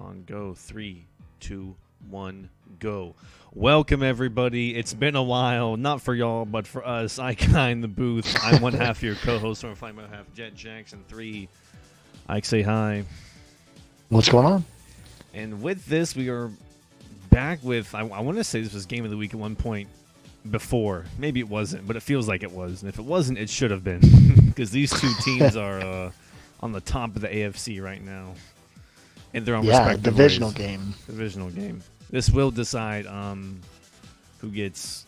on go. 3, 2, 1, go. Welcome, everybody. It's been a while, not for y'all, but for us. Ike in the booth. I'm one half your co-host, or my half, Jet Jackson 3. Ike, say hi. What's going on? And with this, we are back with, I want to say this was Game of the Week at one point before. Maybe it wasn't, but it feels like it was. And if it wasn't, it should have been. Because these two teams are on the top of the AFC right now. And they're on respective divisional ways. game. Divisional game. This will decide who gets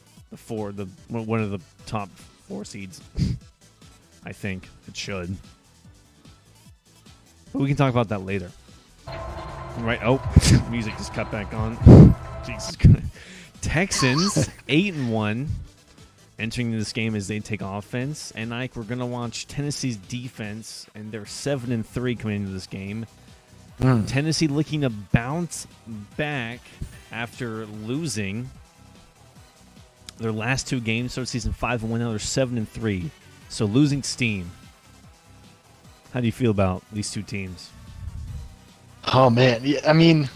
one of the top 4 seeds. I think it should. But we can talk about that later. Right. Oh, music just cut back on. Jesus Christ. Texans 8-1 entering this game as they take offense. And Ike, we're gonna watch Tennessee's defense, and they're 7-3 coming into this game. Tennessee looking to bounce back after losing their last 2 games. Start season 5-1. Now they're 7-3, so losing steam. How do you feel about these two teams? Oh man, I mean,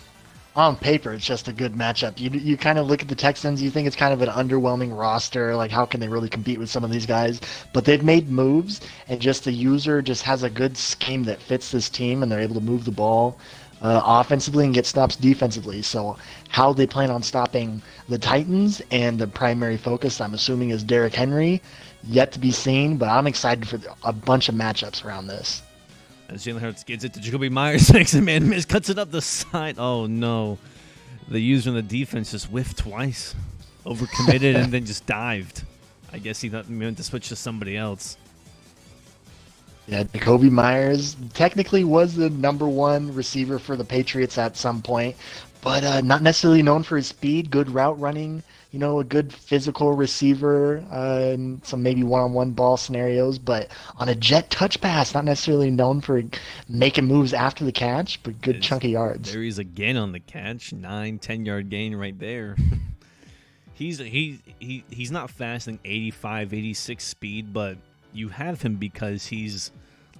on paper it's just a good matchup. You kind of look at the Texans, you think it's kind of an underwhelming roster. Like, how can they really compete with some of these guys? But they've made moves, and just the user just has a good scheme that fits this team, and they're able to move the ball offensively and get stops defensively. So how they plan on stopping the Titans, and the primary focus, I'm assuming, is Derrick Henry, yet to be seen. But I'm excited for a bunch of matchups around this. As Jalen Hurts gets it to Jacoby Myers, next man miss, cuts it up the side. Oh no, the user in the defense just whiffed twice, overcommitted, and then just dived. I guess he thought he meant to switch to somebody else. Yeah, Jacoby Myers technically was the number 1 receiver for the Patriots at some point, but not necessarily known for his speed, good route running, a good physical receiver, and some maybe one-on-one ball scenarios, but on a jet touch pass, not necessarily known for making moves after the catch, but good chunky yards. There he's again on the catch, 9-10 yard gain right there. He's not fast in 85, 86 speed, but you have him because he's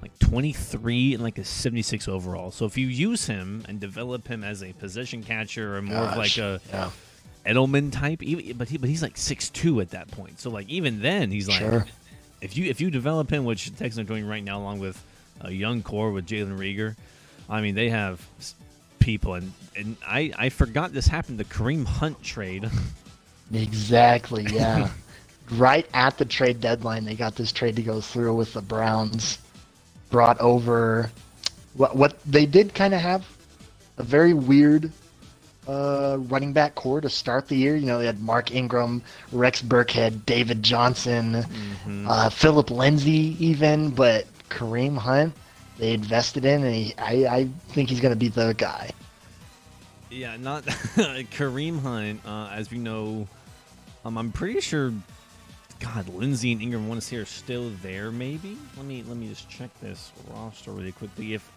like 23 and like a 76 overall. So if you use him and develop him as a position catcher or more of like a Edelman type, but he's like 6'2" at that point. So like even then he's like, sure. if you develop him, which the Texans are doing right now, along with a young core with Jalen Reagor, I mean they have people, and I forgot this happened, the Kareem Hunt trade. Exactly, yeah. Right at the trade deadline, they got this trade to go through with the Browns. Brought over what they did kind of have a very weird running back core to start the year. They had Mark Ingram, Rex Burkhead, David Johnson, Philip Lindsay even, but Kareem Hunt they invested in, and I think he's going to be the guy. Yeah, not Kareem Hunt, as we know. I'm pretty sure. God, Lindsey and Ingram want to see are still there. Maybe let me just check this roster really quickly. If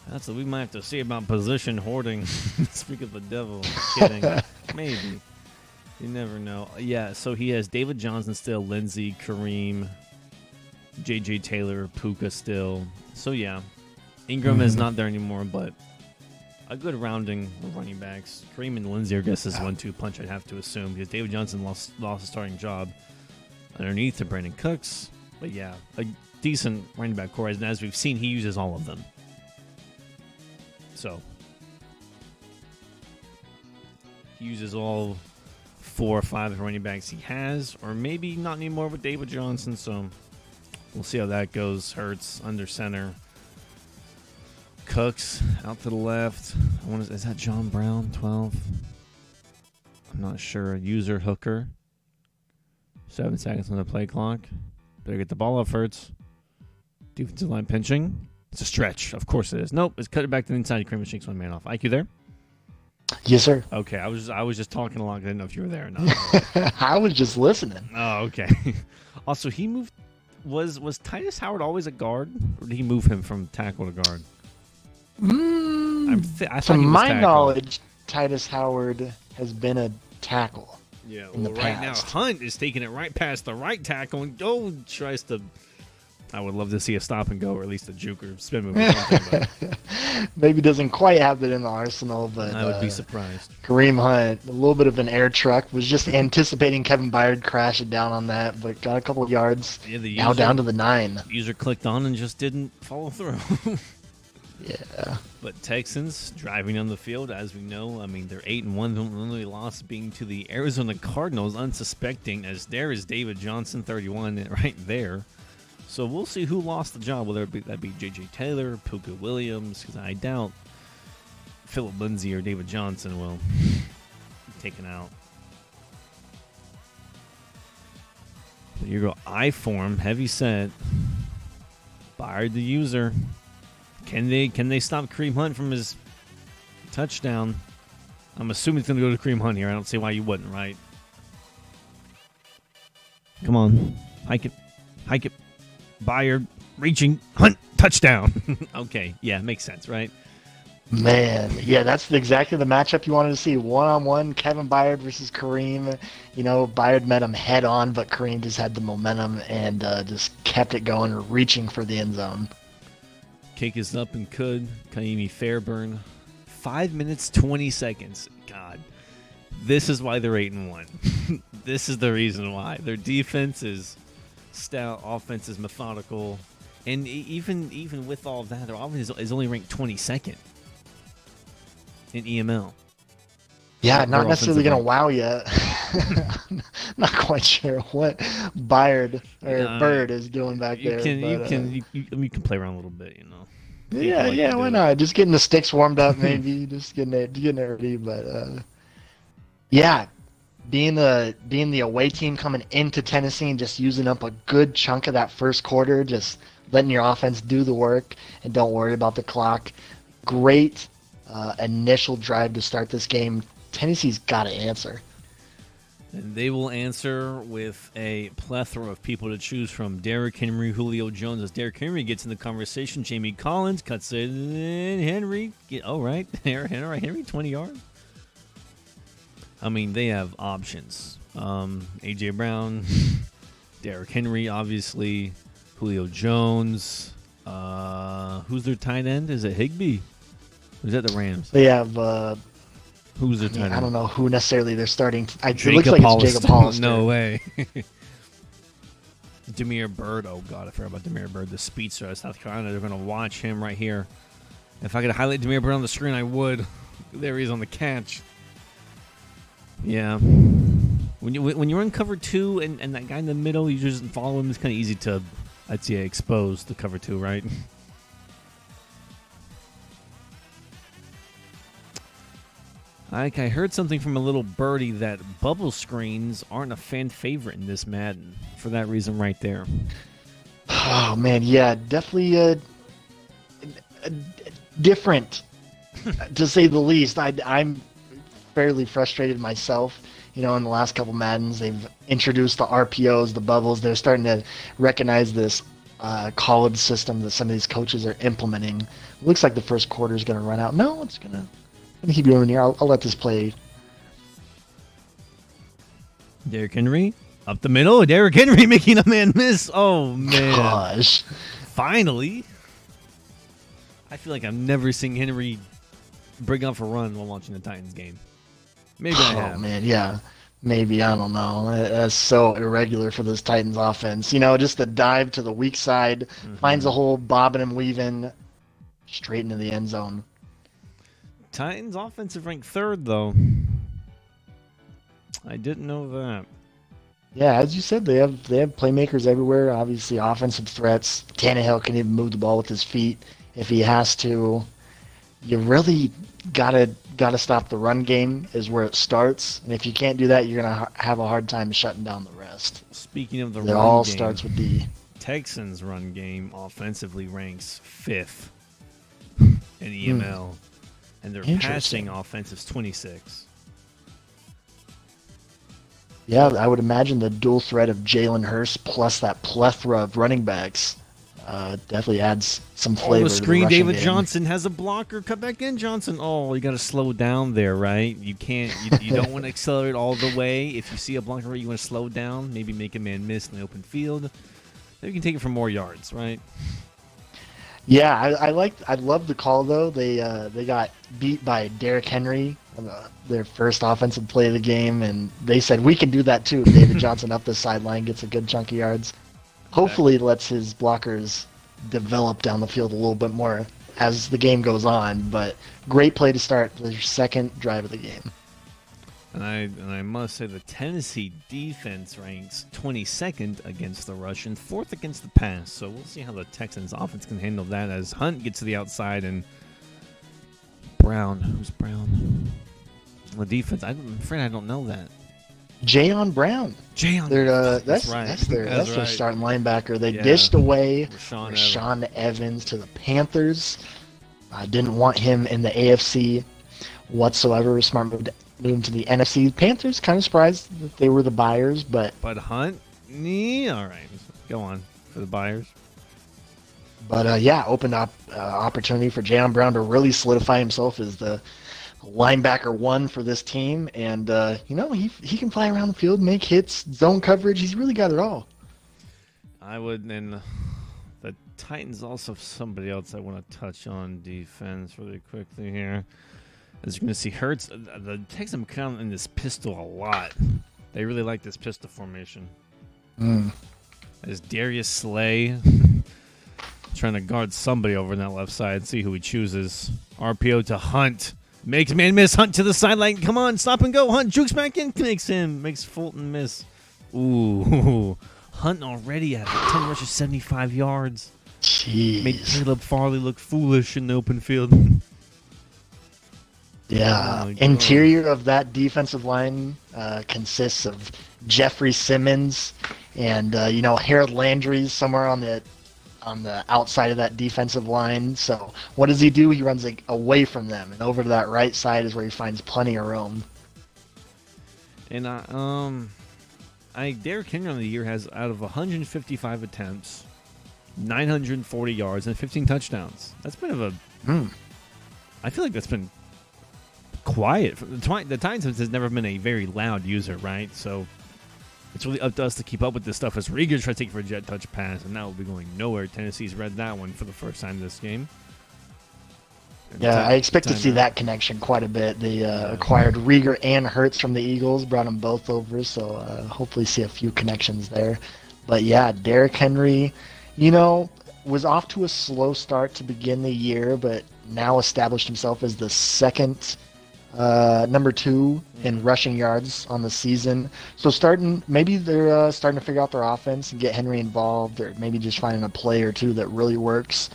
that's what we might have to see about position hoarding. Speak of the devil. Kidding. Maybe. You never know. Yeah, so he has David Johnson still, Lindsey, Kareem, J.J. Taylor, Puka still. So yeah, Ingram is not there anymore, but a good rounding of running backs. Kareem and Lindsey, I guess, is 1-2 punch. I'd have to assume, because David Johnson lost a starting job underneath to Brandon Cooks. But yeah, a decent running back core, and as we've seen, he uses all of them. So he uses all 4 or 5 running backs he has, or maybe not anymore with David Johnson. So we'll see how that goes. Hurts under center, Cooks out to the left. Is that John Brown 12? I'm not sure. User Hooker. 7 seconds on the play clock. Better get the ball up, Hurts. Defensive line pinching. It's a stretch. Of course it is. Nope. It's cut it back to the inside. Kramer shakes one man off. Ike, you there? Yes, sir. Okay. I was just talking along. I didn't know if you were there or not. I was just listening. Oh, okay. Also, he moved. Was Titus Howard always a guard, or did he move him from tackle to guard? To my knowledge, Titus Howard has been a tackle. Yeah, well, right now Hunt is taking it right past the right tackle and tries to I would love to see a stop and go, or at least a juke or spin move or something. But Maybe doesn't quite have it in the arsenal, but I would be surprised. Kareem Hunt, a little bit of an air truck, was just anticipating Kevin Byard crashing down on that, but got a couple of yards. Yeah, the now down to the 9. User clicked on and just didn't follow through. Yeah. But Texans driving on the field, as we know. I mean, they're 8-1. The only loss being to the Arizona Cardinals, unsuspecting, as there is David Johnson, 31, right there. So we'll see who lost the job, whether that be J.J. Taylor, Puka Williams, because I doubt Philip Lindsay or David Johnson will be taken out. So you go I-form, heavy set. Byard the user. Can they stop Kareem Hunt from his touchdown? I'm assuming it's going to go to Kareem Hunt here. I don't see why you wouldn't, right? Come on. Hike it. Byard, reaching, Hunt, touchdown. Okay, yeah, makes sense, right? Man, yeah, that's exactly the matchup you wanted to see. One-on-one, Kevin Byard versus Kareem. You know, Byard met him head-on, but Kareem just had the momentum and just kept it going, reaching for the end zone. Kick is up and could. Kaimi Fairburn. 5 minutes, 20 seconds. God, this is why they're 8-1. This is the reason why. Their defense is stout, offense is methodical, and even with all of that, their offense is only ranked 22nd in EML. Yeah, not necessarily going to wow you. Not quite sure what Byard or Bird is doing back there. You can play around a little bit, you know. Yeah, why not? Just getting the sticks warmed up, maybe. Just getting it ready. But yeah, being the away team coming into Tennessee and just using up a good chunk of that first quarter, just letting your offense do the work and don't worry about the clock. Great initial drive to start this game. Tennessee's got to answer. And they will answer with a plethora of people to choose from. Derrick Henry, Julio Jones. As Derrick Henry gets in the conversation, Jamie Collins cuts it in. Henry, Henry, 20 yards. I mean, they have options. A.J. Brown, Derrick Henry, obviously, Julio Jones. Who's their tight end? Is it Higbee? Or is that the Rams? They have... Who's their tight end? I don't know who necessarily they're starting. It Jacob looks like it's Jacob Hollister. No way. Damiere Byrd. Oh, God, I forgot about Damiere Byrd, the speedster out of South Carolina. They're going to watch him right here. If I could highlight Damiere Byrd on the screen, I would. There he is on the catch. Yeah. When you're in cover 2 and that guy in the middle, you just follow him, it's kind of easy to, I'd say, expose the cover 2, right? I heard something from a little birdie that bubble screens aren't a fan favorite in this Madden for that reason right there. Oh, man, yeah, definitely different, to say the least. I'm fairly frustrated myself. You know, in the last couple Maddens, they've introduced the RPOs, the bubbles. They're starting to recognize this college system that some of these coaches are implementing. It looks like the first quarter is going to run out. No, it's going to... keep going here. I'll let this play. Derrick Henry up the middle. Derrick Henry making a man miss. Oh man! Gosh! Finally, I feel like I've never seen Henry bring off a run while watching the Titans game. Maybe I have. Oh man, yeah, maybe, I don't know. That's so irregular for this Titans offense. You know, just the dive to the weak side, finds a hole, bobbing and weaving, straight into the end zone. Titans offensive ranked 3rd, though. I didn't know that. Yeah, as you said, they have playmakers everywhere. Obviously, offensive threats. Tannehill can even move the ball with his feet if he has to. You really gotta stop the run game is where it starts, and if you can't do that, you're gonna have a hard time shutting down the rest. Speaking of the run game, it all starts with D. Texans run game offensively ranks 5th in EML. And their passing offense is 26. Yeah, I would imagine the dual threat of Jalen Hurst plus that plethora of running backs definitely adds some flavor. On the screen, to the David game. Johnson has a blocker. Cut back in, Johnson. Oh, you got to slow down there, right? You can't. You don't want to accelerate all the way. If you see a blocker, you want to slow down. Maybe make a man miss in the open field. Maybe you can take it for more yards, right? Yeah, I love the call though. They got beat by Derrick Henry, their first offensive play of the game, and they said we can do that too. David Johnson up the sideline gets a good chunk of yards. Hopefully, lets his blockers develop down the field a little bit more as the game goes on. But great play to start their second drive of the game. And I must say the Tennessee defense ranks 22nd against the rush and 4th against the pass. So we'll see how the Texans offense can handle that as Hunt gets to the outside and Brown. Who's Brown? The defense. I'm afraid I don't know that. Jayon Brown. That's right. That's their starting linebacker. They Yeah. dished away Rashaan Evans to the Panthers. I didn't want him in the AFC whatsoever. Smart move to move him to the NFC. Panthers kind of surprised that they were the buyers, but Hunt? All right. Go on for the buyers. But yeah, opened up opportunity for Jayon Brown to really solidify himself as the linebacker one for this team. And, he can fly around the field, make hits, zone coverage. He's really got it all. I would, and the Titans also have somebody else I want to touch on defense really quickly here. As you're going to see, Hurts, the Texans have come in this pistol a lot. They really like this pistol formation. As Darius Slay trying to guard somebody over on that left side, see who he chooses. RPO to Hunt. Makes man miss. Hunt to the sideline. Come on, stop and go. Hunt jukes back in. Makes Fulton miss. Ooh. Hunt already at 10 rushes, 75 yards. Jeez. Made Caleb Farley look foolish in the open field. Yeah. Interior of that defensive line consists of Jeffrey Simmons and, Harold Landry's somewhere on the outside of that defensive line. So what does he do? He runs away from them, and over to that right side is where he finds plenty of room. And Derrick Henry on the year has, out of 155 attempts, 940 yards and 15 touchdowns. That's been I feel like that's been quiet. The Titans has never been a very loud user, right? So it's really up to us to keep up with this stuff as Rieger tries to take for a jet touch pass, and that will be going nowhere. Tennessee's read that one for the first time this game. Yeah, I expect to see that connection quite a bit. They acquired Rieger and Hurts from the Eagles, brought them both over, so hopefully see a few connections there. But yeah, Derrick Henry, was off to a slow start to begin the year, but now established himself as the second number 2 in rushing yards on the season. So maybe they're starting to figure out their offense and get Henry involved, or maybe just finding a play or two that really works.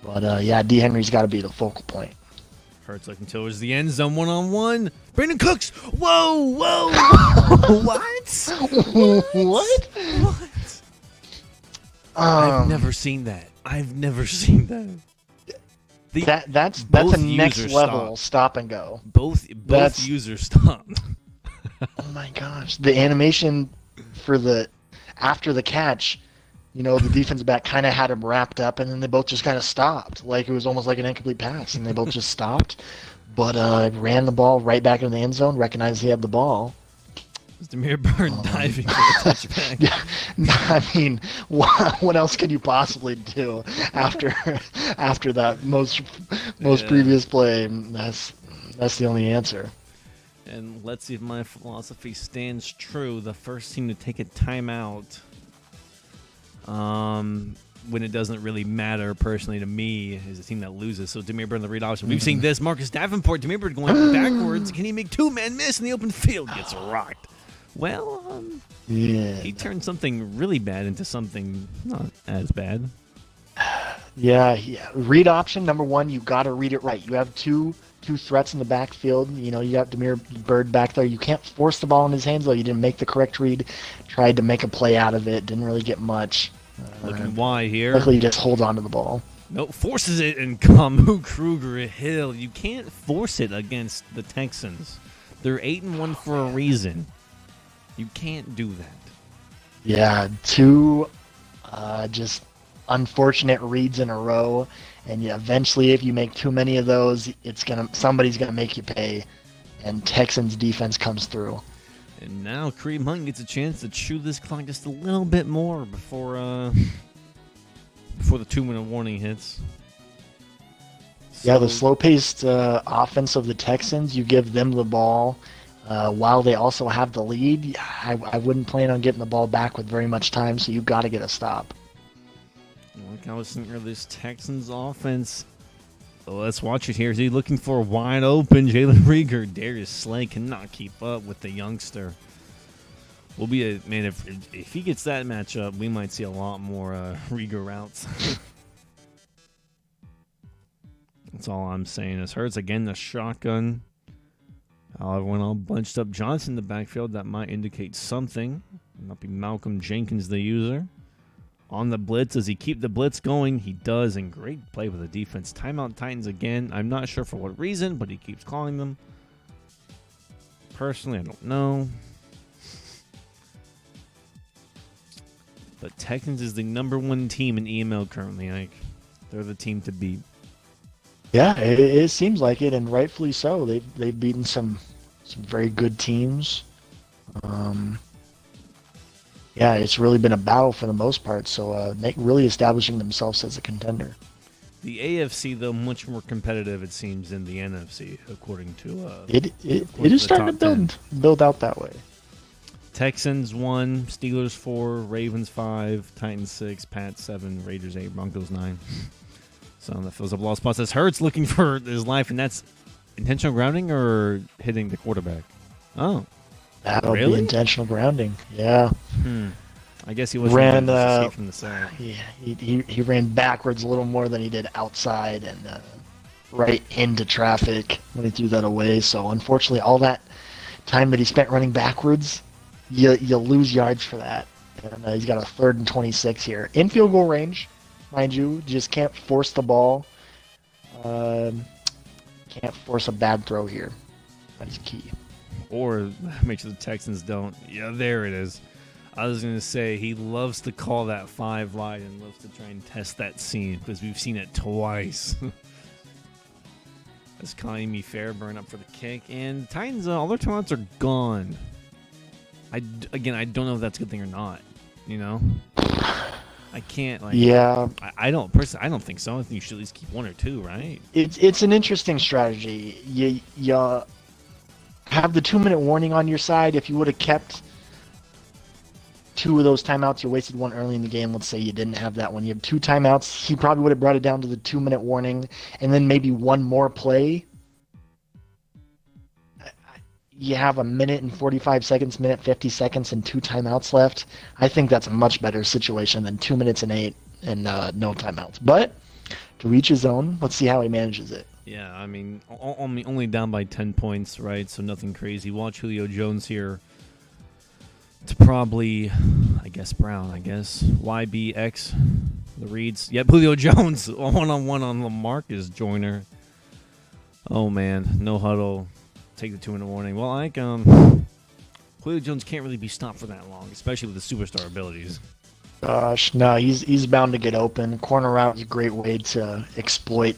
But D. Henry's got to be the focal point. Hurts looking towards the end zone, 1-on-1. Brandon Cooks. Whoa. What? I've never seen that. That's a next level stop and go. Both users stop. Oh my gosh. The animation for after the catch, the defensive back kind of had him wrapped up, and then they both just kind of stopped. Like it was almost like an incomplete pass, and they both just stopped. But ran the ball right back into the end zone, recognized he had the ball. Demir Byrd diving for the touchback. Yeah, I mean, what else could you possibly do after that most previous play? That's the only answer. And let's see if my philosophy stands true. The first team to take a timeout, when it doesn't really matter personally to me, is the team that loses. So Demir Byrd, the read option. We've seen this. Marcus Davenport, Demir Byrd going backwards. Can he make two-man miss in the open field? Gets rocked. Well, he turned something really bad into something not as bad. Yeah. Read option number 1. You got to read it right. You have two threats in the backfield. You got Demir Byrd back there. You can't force the ball in his hands though. You didn't make the correct read. Tried to make a play out of it. Didn't really get much. Looking wide here. Luckily, you just hold on to the ball. No, forces it and Kamu Kruger-Hill. You can't force it against the Texans. They're 8-1 for a reason. You can't do that. Yeah, 2 just unfortunate reads in a row, and eventually, if you make too many of those, somebody's gonna make you pay, and Texans defense comes through. And now Kareem Hunt gets a chance to chew this clock just a little bit more before the 2-minute warning hits. Yeah, the slow-paced offense of the Texans, you give them the ball while they also have the lead. I wouldn't plan on getting the ball back with very much time, so you've got to get a stop. Like I was thinking, this Texans offense. Well, let's watch it here. Is he looking for a wide open Jalen Rieger? Darius Slay cannot keep up with the youngster. Will be a man if he gets that matchup, we might see a lot more Rieger routes. That's all I'm saying. Is Hurts again the shotgun. Everyone all bunched up. Johnson in the backfield. That might indicate something. It might be Malcolm Jenkins, the user. On the blitz, does he keep the blitz going? He does, and great play with the defense. Timeout Titans again. I'm not sure for what reason, but he keeps calling them. Personally, I don't know. But Texans is the #1 team in EML currently, Ike. They're the team to beat. Yeah, it seems like it, and rightfully so. They've beaten some very good teams. Yeah, it's really been a battle for the most part, so really establishing themselves as a contender. The AFC, though, much more competitive, it seems, than the NFC, according to it is starting to build out that way. Texans 1, Steelers 4, Ravens 5, Titans 6, Pats 7, Raiders 8, Broncos 9. So that fills up lost spots. As Hurts looking for his life, and that's intentional grounding or hitting the quarterback? Oh. That'll really? be intentional grounding. Yeah. I guess he was ran from the side. He ran backwards a little more than he did outside, and right into traffic when he threw that away. So unfortunately, all that time that he spent running backwards, you lose yards for that. And he's got a 3rd and 26 here in field goal range, mind you. Just can't force the ball. Can't force a bad throw here. That's key. Or make sure the Texans don't. Yeah, there it is. I was going to say he loves to call that 5 wide and loves to try and test that seam because we've seen it twice. That's Kaimi Fairburn up for the kick. And Titans, all their timeouts are gone. I don't know if that's a good thing or not. You know? I can't, Yeah. I don't think so. I think you should at least keep 1 or 2, right? It's an interesting strategy. You have the 2-minute warning on your side. If you would have kept 2 of those timeouts, you wasted 1 early in the game. Let's say you didn't have that one. You have 2 timeouts. He probably would have brought it down to the 2-minute warning, and then maybe 1 more play. You have a minute and 45 seconds, minute 50 seconds, and 2 timeouts left. I think that's a much better situation than 2 minutes and 8 and no timeouts. But to each his own. Let's see how he manages it. Yeah, I mean, only down by 10 points, right? So nothing crazy. Watch Julio Jones here to probably, I guess, Brown, YBX, the reads. Yep, Julio Jones, one-on-one on LaMarcus Joyner. Oh, man, no huddle. Take the 2-minute warning. Well, Julio Jones can't really be stopped for that long, especially with the superstar abilities. Gosh, no, he's bound to get open. Corner route is a great way to exploit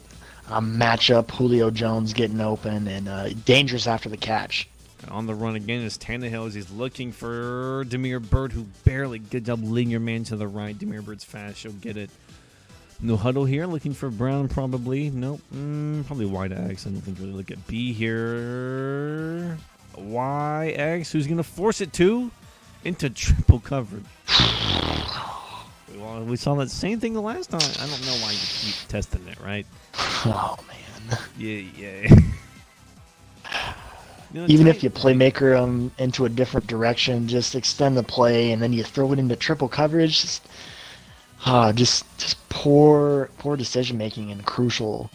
matchup. Julio Jones getting open and dangerous after the catch. And on the run again is Tannehill as he's looking for Damiere Byrd, who barely good job leading your man to the right. Damiere Byrd's fast. She'll get it. No huddle here. Looking for Brown probably. Nope. Probably YX. I don't think really look at B here. YX. Who's going to force it to? Into triple coverage. Well, we saw that same thing the last time. I don't know why you keep testing it, right? Oh, man. Yeah. Even if you playmaker them into a different direction, just extend the play, and then you throw it into triple coverage. Just poor decision making in crucial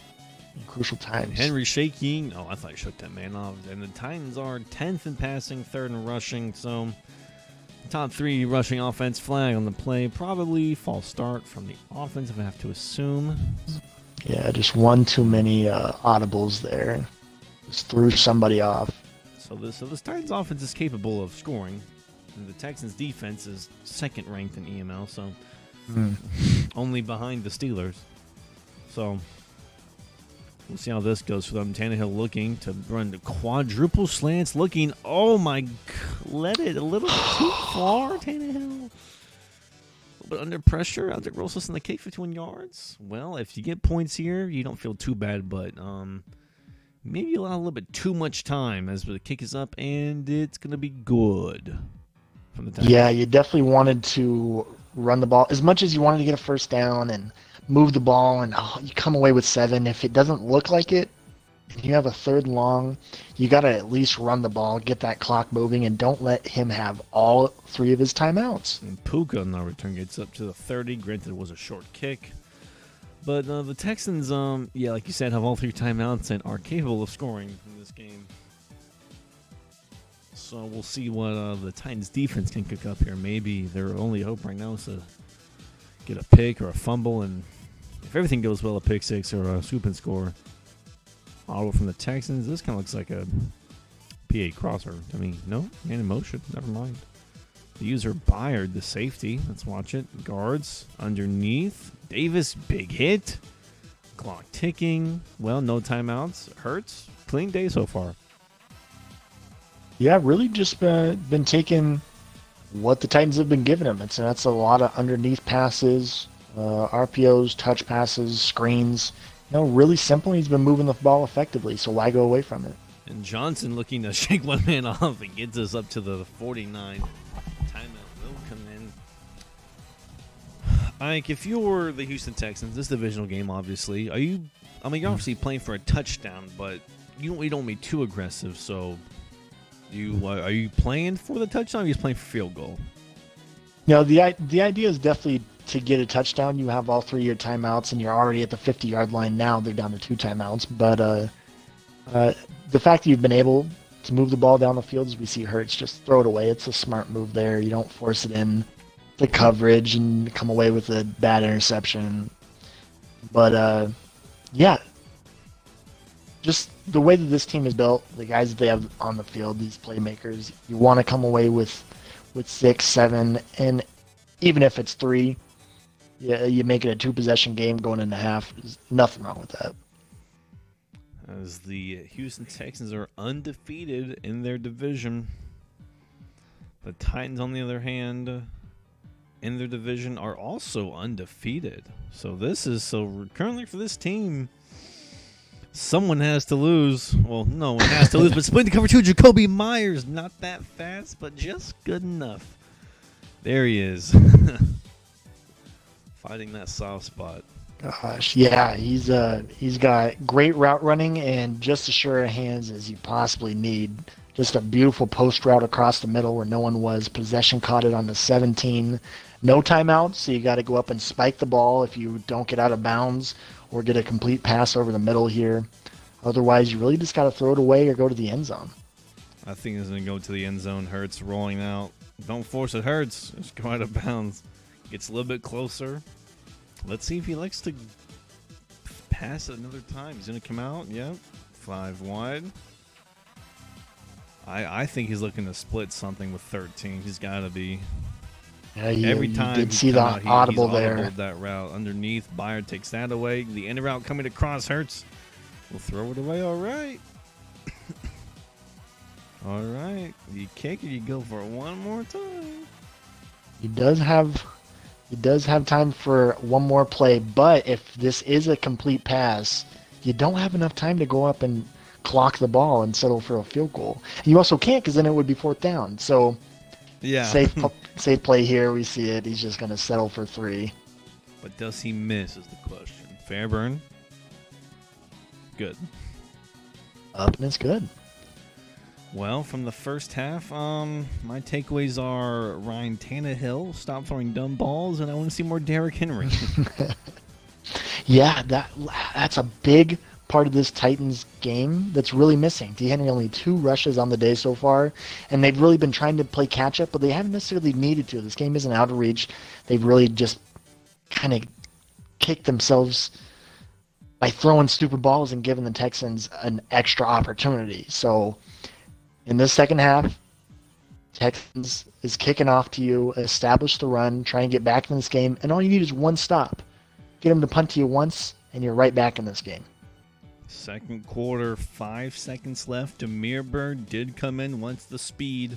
times. Henry shaking. Oh, I thought he shook that man off. And the Titans are 10th in passing, 3rd in rushing. So top 3 rushing offense. Flag on the play. Probably false start from the offense, if I have to assume. Yeah, just one too many audibles there. Just threw somebody off. So this Titans offense is capable of scoring, and the Texans defense is 2nd ranked in EML, so only behind the Steelers. So We'll see how this goes for them. Tannehill looking to run the quadruple slants. Looking, oh my, let it a little too far, Tannehill. A little bit under pressure. Out there, Rosas in the kick, 51 yards. Well, if you get points here, you don't feel too bad, but maybe you allow a little bit too much time as the kick is up, and it's going to be good from the time. Yeah, you definitely wanted to run the ball as much as you wanted to get a first down and move the ball, and you come away with 7. If it doesn't look like it, and you have a 3rd and long, you got to at least run the ball, get that clock moving, and don't let him have all 3 of his timeouts. And Puka on the return gets up to the 30. Granted, it was a short kick. But the Texans, yeah, like you said, have all 3 timeouts and are capable of scoring in this game. So we'll see what the Titans defense can cook up here. Maybe their only hope right now is to get a pick or a fumble, and if everything goes well, a pick 6 or a swoop and score. Audible from the Texans. This kind of looks like a PA crosser to me. No, man in motion. Never mind. The user Byard, the safety. Let's watch it. Guards underneath. Davis, big hit. Clock ticking. Well, no timeouts. Hurts. Clean day so far. Yeah, really just been taking what the Titans have been giving him. That's a lot of underneath passes, RPOs, touch passes, screens. Really simple. He's been moving the ball effectively, so why go away from it? And Johnson looking to shake one man off and gets us up to the 49. Timeout will come in. Ike, if you're the Houston Texans, this divisional game, obviously, you're obviously playing for a touchdown, but you don't be too aggressive, so are you playing for the touchdown or are you just playing for field goal? The idea is definitely to get a touchdown. You have all 3 of your timeouts, and you're already at the 50-yard line now. They're down to 2 timeouts. But the fact that you've been able to move the ball down the field, as we see Hurts, just throw it away. It's a smart move there. You don't force it in the coverage and come away with a bad interception. But, yeah, just the way that this team is built, the guys that they have on the field, these playmakers, you want to come away with 6, 7, and even if it's 3, you make it a 2-possession game going into half. There's nothing wrong with that. As the Houston Texans are undefeated in their division. The Titans, on the other hand, in their division are also undefeated. So currently for this team, someone has to lose. Well, no one has to lose, but split to cover 2, Jacoby Myers. Not that fast, but just good enough. There he is. Fighting that soft spot. Gosh, yeah, he's got great route running and just as sure of hands as you possibly need. Just a beautiful post route across the middle where no one was. Possession caught it on the 17. No timeouts, so you got to go up and spike the ball if you don't get out of bounds or get a complete pass over the middle here. Otherwise, you really just got to throw it away or go to the end zone. I think it's going to go to the end zone. Hurts rolling out. Don't force it, Hurts. Just go out of bounds. Gets a little bit closer. Let's see if he likes to pass it another time. He's going to come out. Yep. 5 wide. I think he's looking to split something with 13. He's got to be. Yeah, Every time you did see the audible there. That route underneath. Byard takes that away. The end route coming across Hurts. We'll throw it away. All right. All right. You kick it. You go for it one more time. He does have time for one more play, but if this is a complete pass, you don't have enough time to go up and clock the ball and settle for a field goal. You also can't because then it would be 4th down. So yeah, safe play here. We see it. He's just going to settle for 3. But does he miss is the question. Fairburn. Good. Up and it's good. Well, from the first half, my takeaways are Ryan Tannehill, stop throwing dumb balls, and I want to see more Derrick Henry. Yeah, that's a big part of this Titans game that's really missing. D. Henry only 2 rushes on the day so far, and they've really been trying to play catch-up, but they haven't necessarily needed to. This game isn't out of reach. They've really just kind of kicked themselves by throwing stupid balls and giving the Texans an extra opportunity. So in this second half, Texans is kicking off to you, establish the run, try and get back in this game, and all you need is one stop. Get them to punt to you once, and you're right back in this game. Second quarter, 5 seconds left. Demir Bird did come in once the speed.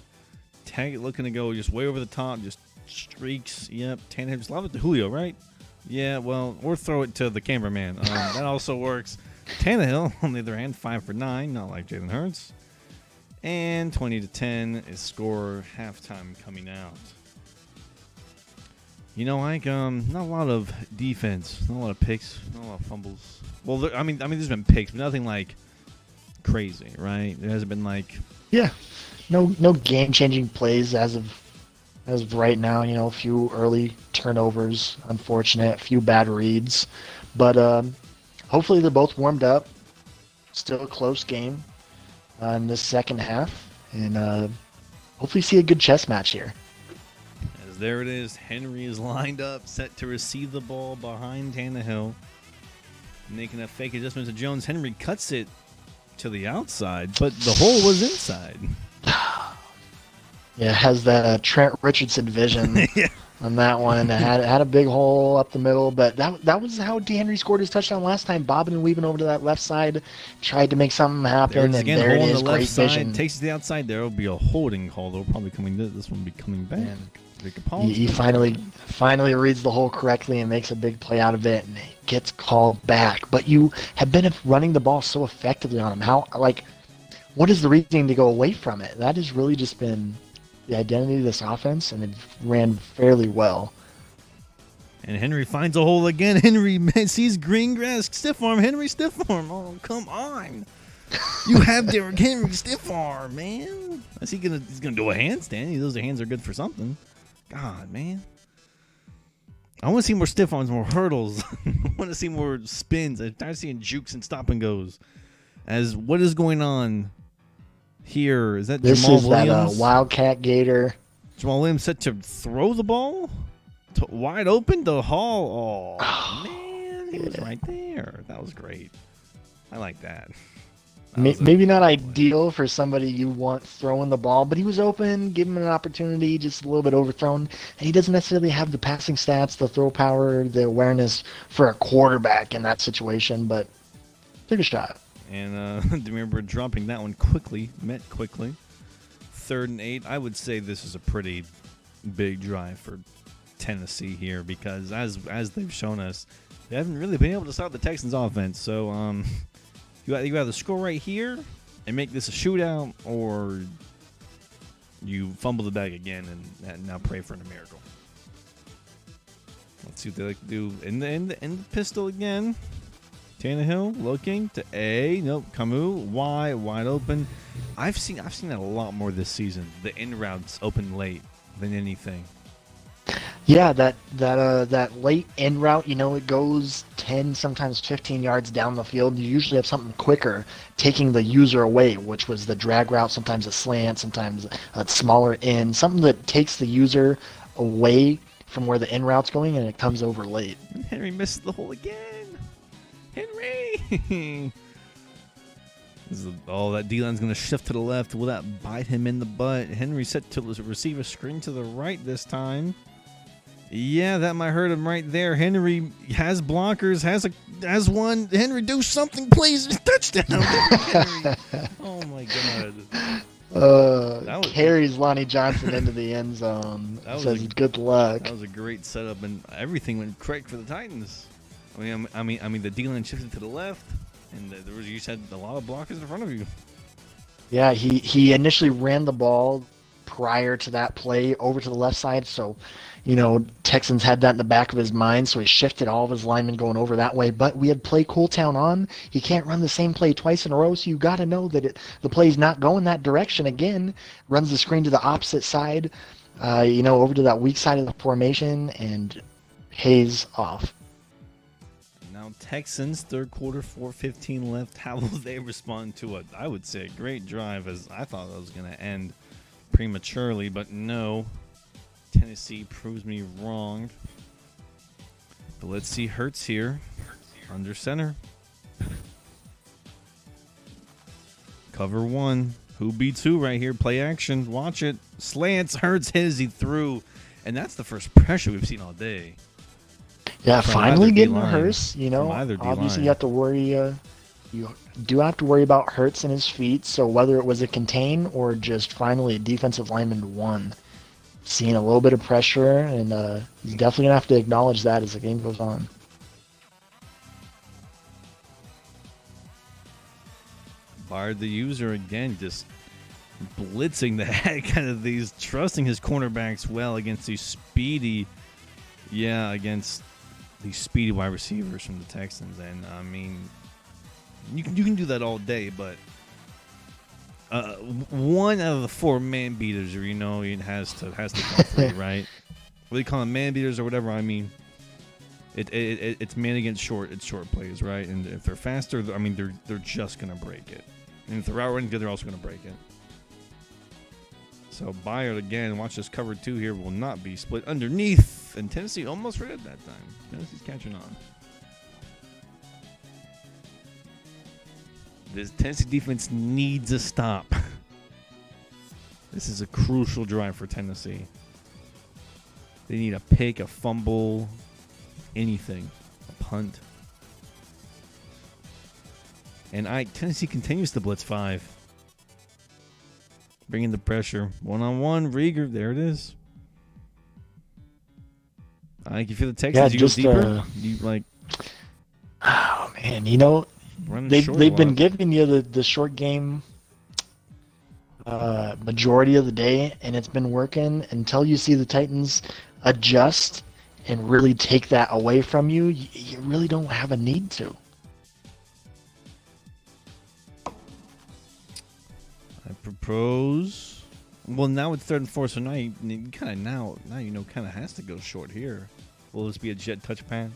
Tag looking to go just way over the top, just streaks. Yep, Tannehill just lob it to Julio, right? Yeah, well, or throw it to the cameraman. That also works. Tannehill, on the other hand, 5 for 9, not like Jalen Hurts. And 20-10 is score. Halftime coming out. You know, Ike, not a lot of defense, not a lot of picks, not a lot of fumbles. Well, I mean, there's been picks, but nothing like crazy, right? There hasn't been like no game-changing plays as of right now. You know, a few early turnovers, unfortunate, a few bad reads, but hopefully they're both warmed up. Still a close game in the second half, and hopefully see a good chess match here. As there it is, Henry is lined up, set to receive the ball behind Tannehill. Making a fake adjustment to Jones. Henry cuts it to the outside, but the hole was inside. Yeah, it has that Trent Richardson vision on that one. It had a big hole up the middle, but that was how D. Henry scored his touchdown last time, bobbing and weaving over to that left side, tried to make something happen, There's and again, there it hole on is, the left great side, vision. takes it to the outside. There will be a holding call. They'll probably coming. This one will be coming back. He finally reads the hole correctly and makes a big play out of it, and it gets called back. But you have been running the ball so effectively on him. What is the reasoning to go away from it? That has really just been the identity of this offense, and it ran fairly well. And Henry finds a hole again. Henry sees green grass. Stiff arm. Henry stiff arm. Oh, come on. You have Derrick Henry stiff arm, man. Is he gonna? He's gonna do a handstand. Those hands are good for something. God, man. I want to see more stiff arms, more hurdles. I want to see more spins. I'm tired of seeing jukes and stop and goes. As what is going on here? Is that Jamal Williams? This is that Wildcat Gator. Jamal Williams set to throw the ball wide open to Hall. Oh, man, he was right there. That was great. I like that. Maybe not ideal for somebody you want throwing the ball, but he was open, give him an opportunity, just a little bit overthrown. And he doesn't necessarily have the passing stats, the throw power, the awareness for a quarterback in that situation, but took a shot. And Demir Bird dropping that one quickly, met quickly. 3rd and 8. I would say this is a pretty big drive for Tennessee here because as they've shown us, they haven't really been able to stop the Texans offense. So, you either score right here and make this a shootout, or you fumble the bag again and now pray for a miracle. Let's see what they like to do. In the pistol again. Tannehill looking to A. Nope. Camus wide open. I've seen that a lot more this season. The in routes open late than anything. Yeah, that late in route, it goes 10, sometimes 15 yards down the field. You usually have something quicker taking the user away, which was the drag route, sometimes a slant, sometimes a smaller in, something that takes the user away from where the in route's going, and it comes over late. Henry misses the hole again. Henry! That D-line's going to shift to the left. Will that bite him in the butt? Henry set to receive a screen to the right this time. Yeah, that might hurt him right there. Henry has blockers, has one. Henry, do something, please. Touchdown. Henry. Oh, my God. Carries Lonnie Johnson into the end zone. Says good luck. That was a great setup, and everything went correct for the Titans. I mean, the D-line shifted to the left, and there was, you said, a lot of blockers in front of you. Yeah, he initially ran the ball prior to that play over to the left side, so Texans had that in the back of his mind, so he shifted all of his linemen going over that way. But we had play cool town on. He can't run the same play twice in a row, so you got to know that the play's not going that direction again. Runs the screen to the opposite side, over to that weak side of the formation, and pays off. Now Texans, 3rd quarter, 4:15 left. How will they respond to I would say, a great drive, as I thought that was going to end prematurely, but no. Tennessee proves me wrong. But let's see Hurts here. Under center. Cover 1. Who beats who right here? Play action. Watch it. Slants. Hurts his. He threw. And that's the first pressure we've seen all day. Yeah, finally getting a hearse. Obviously you have to worry You do have to worry about Hurts and his feet, so whether it was a contain or just finally a defensive lineman one, seeing a little bit of pressure, and he's definitely going to have to acknowledge that as the game goes on. Bard the user again, just blitzing the heck out of these, trusting his cornerbacks well against these speedy, against these speedy wide receivers from the Texans. And I mean, you can do that all day, but one out of the 4 man beaters, it has to come free, right? What they call them, man beaters or whatever. I mean, it's man against short. It's short plays, right? And if they're faster, I mean, they're just gonna break it. And if they're out running good, they're also gonna break it. So Byard again, watch this cover 2 here, will not be split underneath, and Tennessee almost read it that time. Tennessee's catching on. This Tennessee defense needs a stop. This is a crucial drive for Tennessee. They need a pick, a fumble, anything, a punt. And Tennessee continues to blitz 5. Bringing the pressure. One-on-one, Rieger, there it is. I can feel the Texans. Yeah, you go deeper. You like. Oh man, they've been giving you the short game majority of the day, and it's been working until you see the Titans adjust and really take that away from you. You really don't have a need to. I propose. Well, now it's 3rd and 4, so now you kind of has to go short here. Will this be a jet touch pass?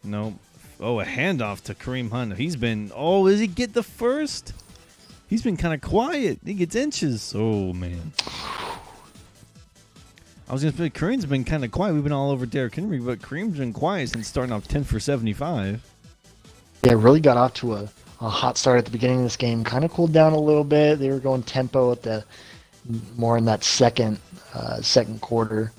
Nope. Oh, a handoff to Kareem Hunt. Does he get the first? He's been kind of quiet. He gets inches. Oh, man. I was going to say, Kareem's been kind of quiet. We've been all over Derrick Henry, but Kareem's been quiet since starting off 10 for 75. Yeah, really got off to a hot start at the beginning of this game. Kind of cooled down a little bit. They were going tempo more in that second quarter.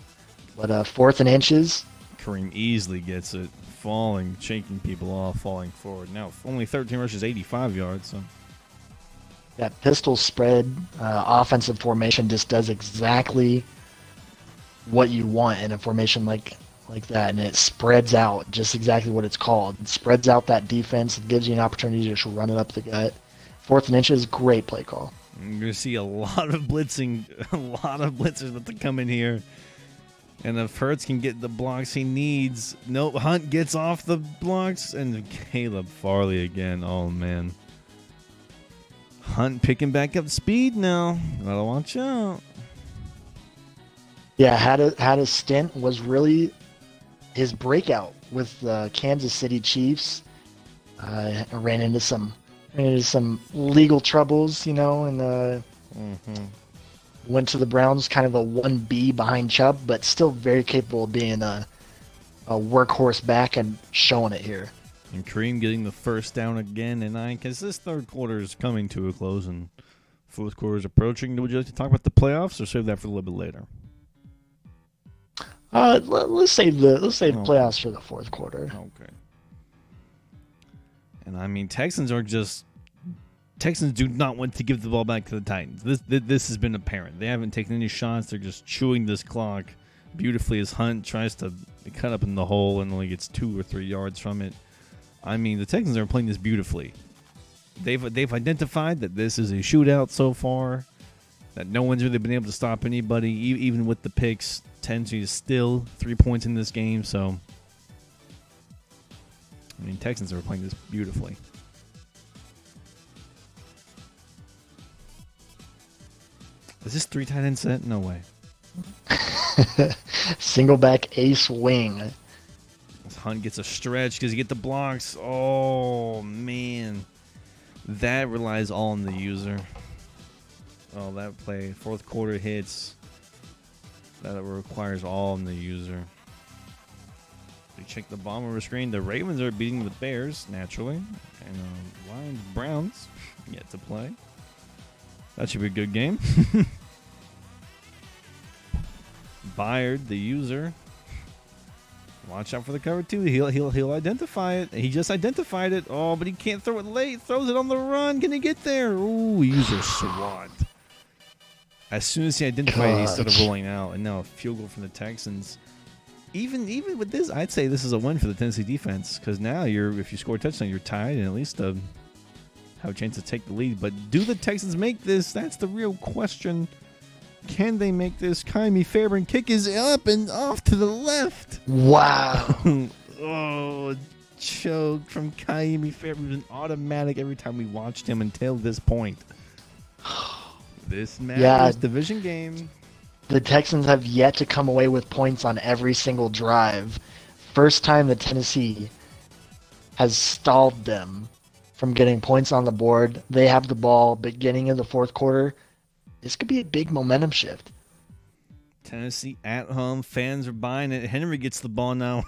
But 4th and inches. Kareem easily gets it. Falling, shaking people off, falling forward. Now, only 13 rushes, 85 yards. So. That pistol spread offensive formation just does exactly what you want in a formation like that, and it spreads out just exactly what it's called. It spreads out that defense. It gives you an opportunity to just run it up the gut. 4th and inches, great play call. You're going to see a lot of blitzing, a lot of blitzers that come in here. And if Hurts can get the blocks he needs, nope, Hunt gets off the blocks, and Caleb Farley again. Oh, man. Hunt picking back up speed now. Gotta watch out. Yeah, had a stint, was really his breakout with the Kansas City Chiefs. Ran into some legal troubles, and went to the Browns, kind of a 1B behind Chubb, but still very capable of being a workhorse back and showing it here. And Kareem getting the first down again, and because this 3rd quarter is coming to a close and 4th quarter is approaching. Would you like to talk about the playoffs or save that for a little bit later? Let's save the playoffs for the 4th quarter. Okay. And I mean, Texans do not want to give the ball back to the Titans. This has been apparent. They haven't taken any shots. They're just chewing this clock beautifully as Hunt tries to cut up in the hole and only gets 2 or 3 yards from it. I mean, the Texans are playing this beautifully. They've identified that this is a shootout so far, that no one's really been able to stop anybody, even with the picks. Tennessee is still 3 points in this game, so I mean, Texans are playing this beautifully. Is this 3 tight end set? No way. Single back ace wing. Hunt gets a stretch. Does he get the blocks? Oh, man. That relies all on the user. Oh, that play. 4th quarter hits. That requires all on the user. We check the bottom of the screen. The Ravens are beating the Bears, naturally. And Lions, Browns yet to play. That should be a good game. Byard, the user. Watch out for the cover two. He'll identify it. He just identified it. Oh, but he can't throw it late. Throws it on the run. Can he get there? Ooh, user SWAT. As soon as he identified it, he started rolling out. And now a field goal from the Texans. Even with this, I'd say this is a win for the Tennessee defense, because now if you score a touchdown, you're tied and at least have a chance to take the lead. But do the Texans make this? That's the real question. Can they make this? Kyrie Fairburn kick is up and off to the left. Wow. Oh, choke from Kyrie Fairburn. It was an automatic every time we watched him until this point. This matters. Division game. The Texans have yet to come away with points on every single drive. First time that Tennessee has stalled them from getting points on the board. They have the ball beginning of the fourth quarter. This could be a big momentum shift. Tennessee at home. Fans are buying it. Henry gets the ball now.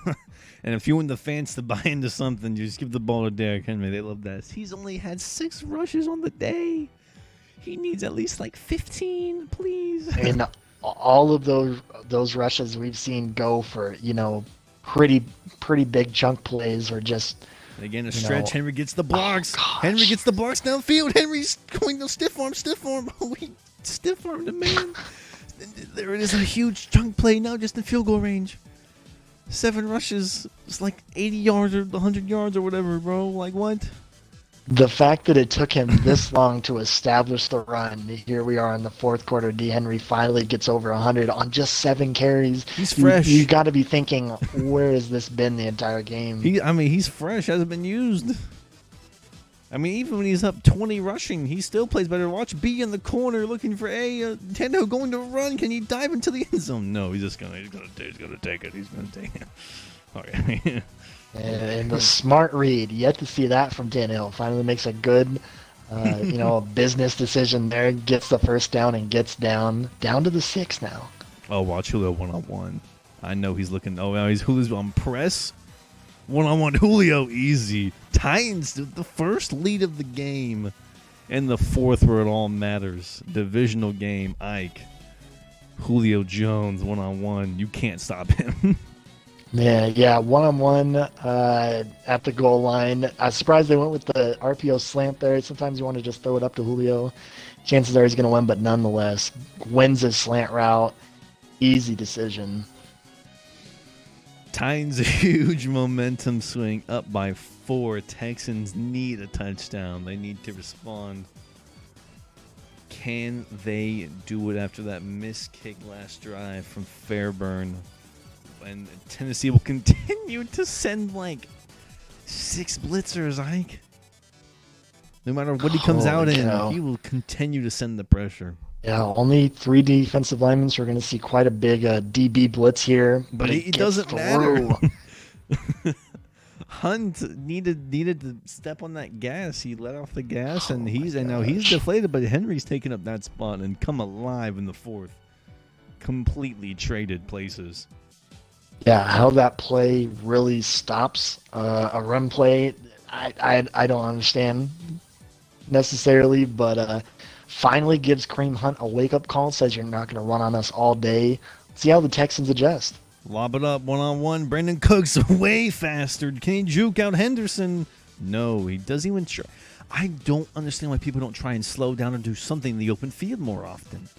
And if you want the fans to buy into something, you just give the ball to Derrick Henry. They love that. He's only had 6 rushes on the day. He needs at least like 15, please. And all of those rushes we've seen go for, pretty big chunk plays or just... Again, a stretch. Henry gets the blocks. Henry gets the blocks downfield. Henry's going to stiff arm. Oh, he stiff armed the man. There it is, a huge chunk play now, just in field goal range. 7 rushes. It's like 80 yards or 100 yards or whatever, bro. Like, what? The fact that it took him this long to establish the run, here we are in the fourth quarter. D. Henry finally gets over 100 on just 7 carries. He's fresh. You got to be thinking, where has this been the entire game? He's fresh. Hasn't been used. Even when he's up 20 rushing, he still plays better. Watch B in the corner looking for Tendo going to run. Can he dive into the end zone? No, he's gonna take it. He's gonna take it. All right. And the smart read, yet to see that from Tannehill. Finally makes a good, business decision there. Gets the first down and gets down to the 6 now. Oh, watch Julio one-on-one. I know he's looking. Oh, now he's Julio's on press. One-on-one Julio, easy. Titans, the first lead of the game. And the fourth where it all matters. Divisional game, Ike. Julio Jones, one-on-one. You can't stop him. Yeah, one-on-one at the goal line. I'm surprised they went with the RPO slant there. Sometimes you want to just throw it up to Julio. Chances are he's going to win, but nonetheless, wins his slant route. Easy decision. Titans, a huge momentum swing, up by 4. Texans need a touchdown. They need to respond. Can they do it after that missed kick last drive from Fairburn? And Tennessee will continue to send 6 blitzers, Ike. No matter what he comes out in, he will continue to send the pressure. Yeah, only 3 defensive linemen, so we're going to see quite a big DB blitz here. But it doesn't matter. Hunt needed to step on that gas. He let off the gas, and now he's deflated. But Henry's taken up that spot and come alive in the fourth. Completely traded places. Yeah, how that play really stops a run play, I don't understand necessarily, but finally gives Kareem Hunt a wake-up call, says you're not going to run on us all day. See how the Texans adjust. Lob it up, one-on-one. Brandon Cooks way faster. Can he juke out Henderson? No, he doesn't even try. I don't understand why people don't try and slow down or do something in the open field more often.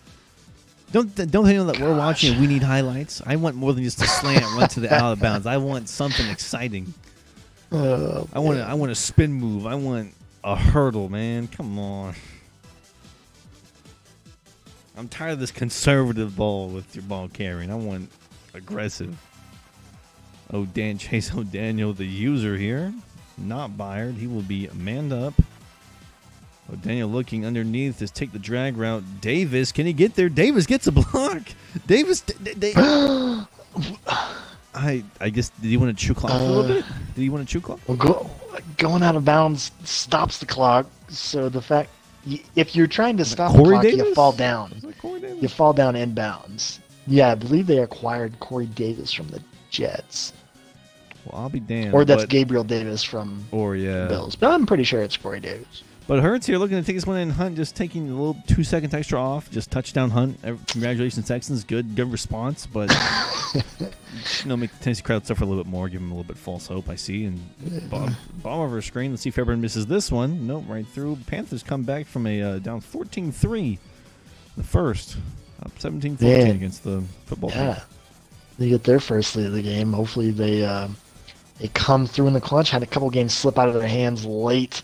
Don't they know that we're watching and we need highlights? I want more than just a slant run to the out of bounds. I want something exciting. I want a spin move. I want a hurdle, man. Come on. I'm tired of this conservative ball with your ball carrying. I want aggressive. Chase O'Daniel, the user here. Not Byard. He will be manned up. O'Daniel looking underneath to take the drag route. Davis, can he get there? Davis gets a block. Davis. I guess, did he want to chew clock a little bit? Did he want to chew clock? Well, going out of bounds stops the clock. So the fact, if you're trying to stop the clock, Davis? You fall down. You fall down inbounds. Yeah, I believe they acquired Corey Davis from the Jets. Well, I'll be damned. Or that's Gabriel Davis from yeah. Bills. But I'm pretty sure it's Corey Davis. But Hurts here looking to take this one in. Hunt just taking a little 2 seconds extra off. Just touchdown Hunt. Congratulations, Texans. Good response. But, make the Tennessee crowd suffer a little bit more. Give them a little bit false hope, I see. And bottom of our screen. Let's see if Fairburn misses this one. Nope, right through. Panthers come back from a down 14-3. The first. Up 17-14 against the football team. Yeah. They get their first lead of the game. Hopefully they come through in the clutch. Had a couple games slip out of their hands late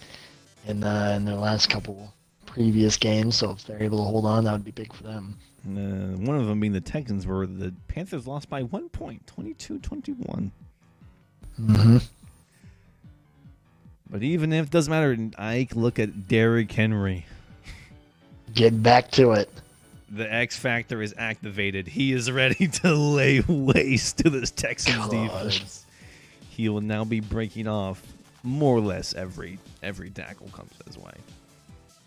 in their last couple previous games, so if they're able to hold on, that would be big for them. One of them being the Texans, where the Panthers lost by 1 point, 22-21. Mm-hmm. But even if it doesn't matter, Ike, look at Derrick Henry. Get back to it. The X Factor is activated. He is ready to lay waste to this Texans defense. He will now be breaking off more or less every tackle comes his way.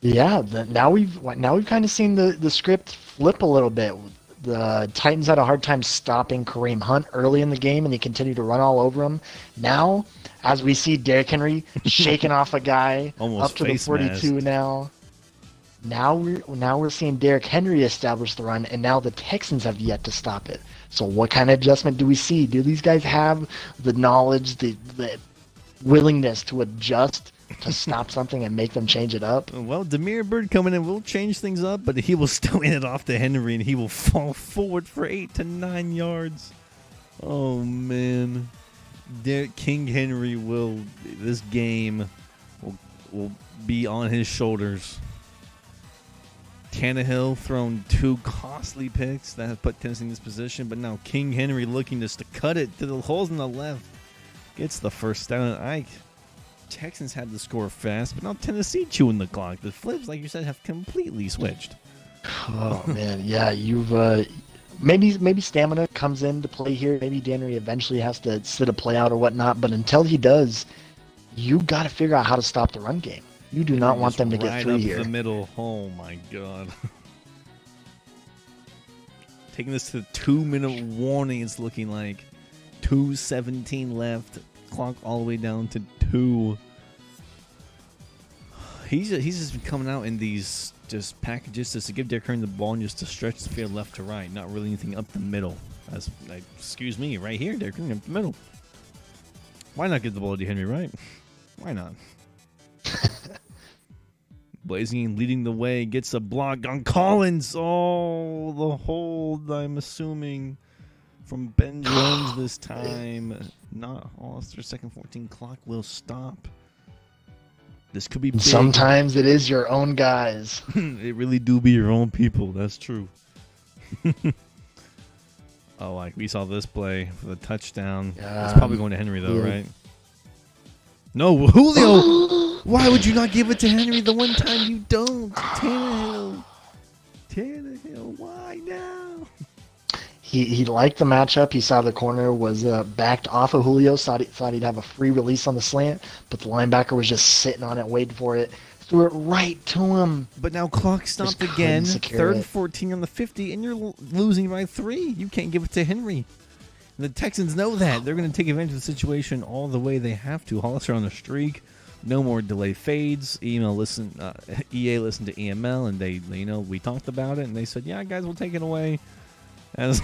Yeah, now we've kind of seen the script flip a little bit. The Titans had a hard time stopping Kareem Hunt early in the game, and he continued to run all over him. Now, as we see Derrick Henry shaking off a guy almost up to the 42 masked. Now we're seeing Derrick Henry establish the run, and now the Texans have yet to stop it. So what kind of adjustment do we see? Do these guys have the knowledge, the willingness to adjust to stop something and make them change it up? Well, Damiere Byrd coming in will change things up, but he will still hand it off to Henry, and he will fall forward for 8 to 9 yards. Oh, man. King Henry this game will be on his shoulders. Tannehill thrown 2 costly picks that have put Tennessee in this position, but now King Henry looking just to cut it to the holes in the left. Gets the first down. Ike. Texans had the score fast, but now Tennessee chewing the clock. The flips, like you said, have completely switched. Oh man, yeah, you've maybe stamina comes into play here. Maybe Henry eventually has to sit a play out or whatnot, but until he does, you got to figure out how to stop the run game. You do not want them to get through here. Right up the middle. Oh my god. Taking this to the 2-minute warning, it's looking like 2:17 left. Clock all the way down to 2. He's just been coming out in these just packages just to give Derrick Henry the ball and just to stretch the field left to right, not really anything up the middle. Excuse me, right here, Derrick Henry up the middle. Why not give the ball to Henry, right? Why not? Blazing leading the way, gets a block on Collins. Oh, the hold, I'm assuming, from Ben Jones this time. Not Hollister. Second 14 clock will stop. This could be big. Sometimes it is your own guys. It really do be your own people. That's true. Like we saw this play for the touchdown. It's probably going to Henry though, right? No, Julio. Why would you not give it to Henry the one time you don't? Tannehill, why now? He liked the matchup. He saw the corner was backed off of Julio. Thought he'd have a free release on the slant, but the linebacker was just sitting on it, waiting for it. Threw it right to him. But now clock stopped again. 3rd and 14 on the 50, and you're losing by 3. You can't give it to Henry. The Texans know that. They're going to take advantage of the situation all the way they have to. Hollister on a streak. No more delay fades. EA listened to EML, and they we talked about it, and they said, yeah, guys, we'll take it away. As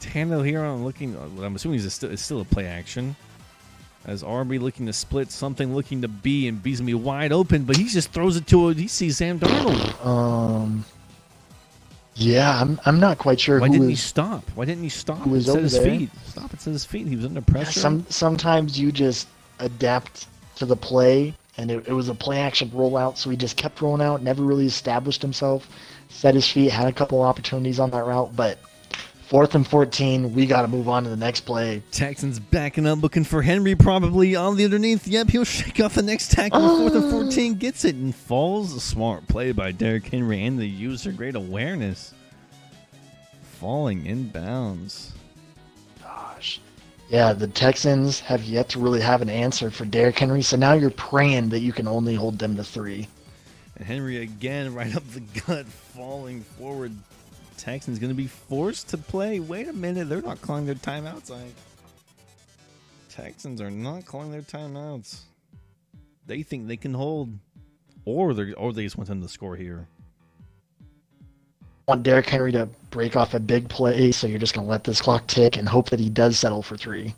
Tannehill here, I'm assuming it's still a play action. As RB looking to split, something looking to B, and B's going to be wide open, but he just throws it to he sees Sam Darnold. Yeah, I'm not quite sure. Why didn't he stop? Who was over his there? feet? Stop it at his feet. He was under pressure. Sometimes you just adapt to the play, and it was a play action rollout, so he just kept rolling out, never really established himself, set his feet, had a couple opportunities on that route, but 4th and 14, we got to move on to the next play. Texans backing up, looking for Henry probably on the underneath. Yep, he'll shake off the next tackle. 4th and 14, gets it and falls. A smart play by Derrick Henry and the user. Great awareness. Falling inbounds. Gosh. Yeah, the Texans have yet to really have an answer for Derrick Henry, so now you're praying that you can only hold them to 3. And Henry again right up the gut, falling forward. Texans going to be forced to play. Wait a minute, they're not calling their timeouts. Texans are not calling their timeouts. They think they can hold, or they just want them to score here. Want Derrick Henry to break off a big play, so you're just going to let this clock tick and hope that he does settle for 3.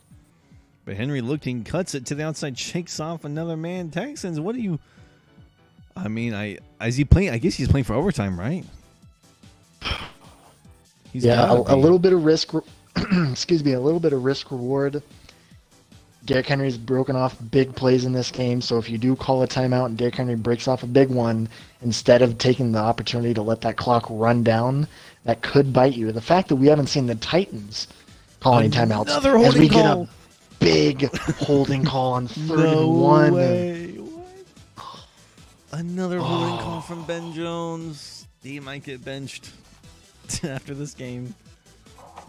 But Henry looking, cuts it to the outside, shakes off another man. Texans, what do you... I mean, is he playing? I guess he's playing for overtime, right? Yeah, a little bit of risk. Excuse me, a little bit of risk reward. Derrick Henry's broken off big plays in this game, so if you do call a timeout and Derrick Henry breaks off a big one, instead of taking the opportunity to let that clock run down, that could bite you. The fact that we haven't seen the Titans call any timeouts as we get a big holding call on 3rd and 1. Way. What? Another holding call from Ben Jones. He might get benched after this game.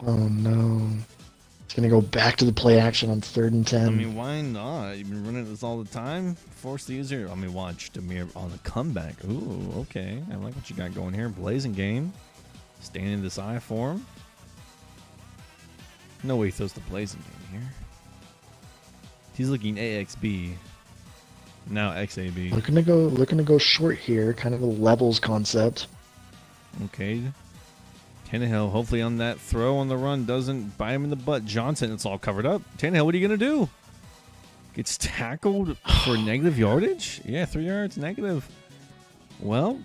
Oh no. It's going to go back to the play action on 3rd and 10. I mean, why not? You've been running this all the time. Force the user. I mean, watch Demir on the comeback. Ooh, okay. I like what you got going here. Blazing game. Staying in this eye for him. No way he throws the blazing game here. He's looking AXB. Now XAB. Looking to go short here. Kind of a levels concept. Okay. Tannehill, hopefully on that throw on the run, doesn't bite him in the butt. Johnson, it's all covered up. Tannehill, what are you going to do? Gets tackled for negative yardage? Yeah, 3 yards, negative. Well.